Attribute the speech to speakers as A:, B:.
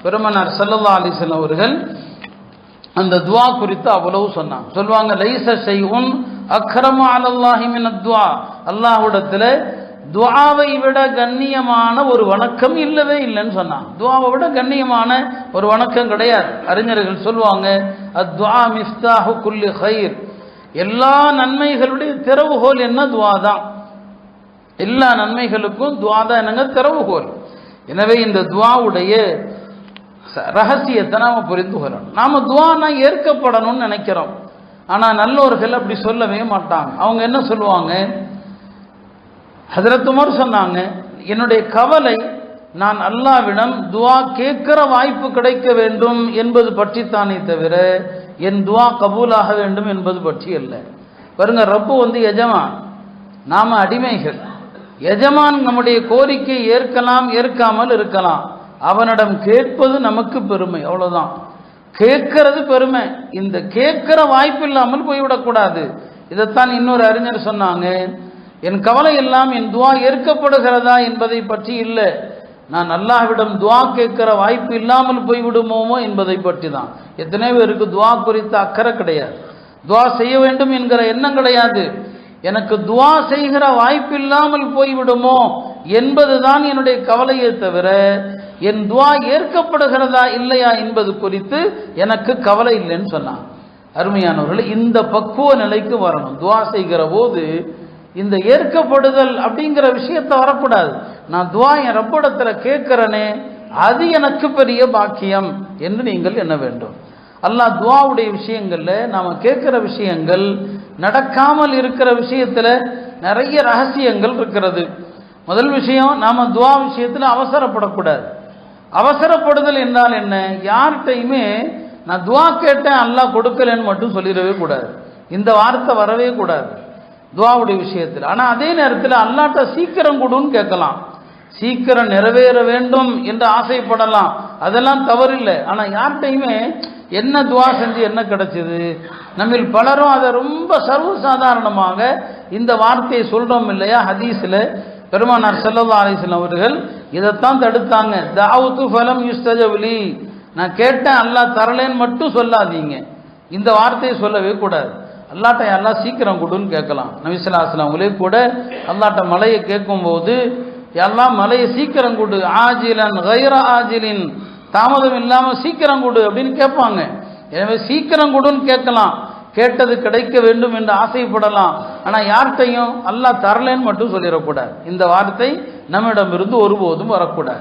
A: பெருமானார் ஸல்லல்லாஹு அலைஹி வஸல்லம் அவர்கள் அந்த துஆ குறித்து அவ்வளவு சொன்னாங்க. சொல்லுவாங்க, லைஸ ஷைஉன் அக்ரமு அலல்லாஹி மினத் துஆ, அல்லாஹ்விடத்தில் துஆவை விட கண்ணியமான ஒரு வணக்கம் இல்லவே இல்லைன்னு சொன்னாங்க. துஆவை விட கண்ணியமான ஒரு வணக்கம் கிடையாது. அறிஞர்கள் சொல்லுவாங்க, அத்ஆ மிஃப்தாஹு குல்லி கைர், எல்லா நன்மைகளுடைய திறவுகோல் என்ன? துஆ தான். எல்லா நன்மைகளுக்கும் துஆ தான் என்னங்க? திறவுகோல். எனவே இந்த துஆவுடைய ரகசியத்தை நாம புரிந்து கொள்ளணும். நாம துஆனா ஏற்கப்படணும்னு நினைக்கிறோம். ஆனா நல்லோர்கள் அப்படி சொல்லவே மாட்டாங்க. அவங்க என்ன சொல்லுவாங்க? ஹஜ்ரத் உமர் சொன்னாங்க, என்னுடைய கவலை நான் அல்லாஹ்விடம் துஆ கேட்கிற வாய்ப்பு கிடைக்க வேண்டும் என்பது பற்றித்தானே தவிர என் துஆ கபூலாக வேண்டும் என்பது பற்றி அல்ல. பாருங்க, ரப்பு எஜமான், நாம அடிமைகள். எஜமான் நம்முடைய கோரிக்கை ஏற்கலாம், ஏற்காமல் இருக்கலாம். அவனிடம் கேட்பது நமக்கு பெருமை, அவ்வளவுதான். கேட்கிறது பெருமை. இந்த கேட்கிற வாய்ப்பு இல்லாமல் போய்விடக்கூடாது. இதைத்தான் இன்னொரு அறிஞர் சொன்னாங்க, என் கவலை எல்லாம் என் துஆ ஏற்கப்படுகிறதா என்பதை பற்றி இல்லை, நான் அல்லாஹ்விடம் துஆ கேட்கிற வாய்ப்பு இல்லாமல் போய்விடுமோமோ என்பதை பற்றி தான். எத்தனை பேருக்கு துஆ குறித்த அக்கறை கிடையாது, துஆ செய்ய வேண்டும் என்கிற எண்ணம் கிடையாது. எனக்கு துஆ செய்கிற வாய்ப்பு இல்லாமல் போய்விடுமோ என்பதுதான் என்னுடைய கவலையே தவிர என் துஆ ஏற்கப்படுகிறதா இல்லையா என்பது குறித்து எனக்கு கவலை இல்லைன்னு சொன்னாங்க. அருமையானவர்கள், இந்த பக்குவ நிலைக்கு வரணும். துஆ செய்கிற போது இந்த ஏற்கப்படுதல் அப்படிங்கிற விஷயத்தை வரக்கூடாது. நான் துஆ என் ரப்பிடத்துல கேட்கிறனே, அது எனக்கு பெரிய பாக்கியம் என்று நீங்கள் எண்ண வேண்டும். அல்லாஹ் துஆவுடைய விஷயங்கள்ல நாம கேட்கிற விஷயங்கள் நடக்காமல் இருக்கிற விஷயத்துல நிறைய ரகசியங்கள் இருக்கிறது. முதல் விஷயம், நாம துஆ விஷயத்துல அவசரப்படக்கூடாது. அவசரப்படுதல் என்றால் என்ன? யார்கிட்டையுமே நான் துஆ கேட்டேன் அல்லாஹ் கொடுக்கலன்னு மட்டும் சொல்லிடவே கூடாது. இந்த வார்த்தை வரவே கூடாது துஆவுடைய விஷயத்தில். ஆனா அதே நேரத்தில் அல்லாஹ்ட்ட சீக்கிரம் கொடுன்னு கேட்கலாம், சீக்கிரம் நிறைவேற வேண்டும் என்று ஆசைப்படலாம், அதெல்லாம் தவறில்லை. ஆனா யார்கிட்டையுமே என்ன துஆ செஞ்சு என்ன கிடைச்சது? நம்மில் பலரும் அதை ரொம்ப சர்வசாதாரணமாக இந்த வார்த்தையை சொல்றோம் இல்லையா? ஹதீஸ்ல பெருமானார் ஸல்லல்லாஹு அலைஹி வஸல்லம் அவர்கள் இதைத்தான் தடுத்தாங்க. தஅவுது ஃபலம் யுஸ்தஜப லீ, நான் கேட்டேன் அல்லாஹ் தரலேன்னு மட்டும் சொல்லாதீங்க. இந்த வார்த்தையை சொல்லவே கூடாது. அல்லாஹ்ட்ட அல்லாஹ் சீக்கிரம் கொடுன்னு கேட்கலாம். நபி ஸல்லல்லாஹு அலைஹி வஸல்லம் அவங்களே கூட அல்லாஹ்ட்ட மலையை கேட்கும்போது, அல்லாஹ் மலையை சீக்கிரம் கொடு, ஆஜிலன் கைர ஆஜிலின், தாமதம் இல்லாம சீக்கிரம் கொடு அப்படின்னு கேட்பாங்க. எனவே சீக்கிரம் கொடுன்னு கேட்கலாம், கேட்டது கிடைக்க வேண்டும் என்று ஆசைப்படலாம். ஆனா யார்கிட்டையும் அல்லாஹ் தரலேன்னு மட்டும் சொல்லிடக்கூடாது. இந்த வார்த்தை நம்மிடமிருந்து ஒருபோதும் வரக்கூடாது.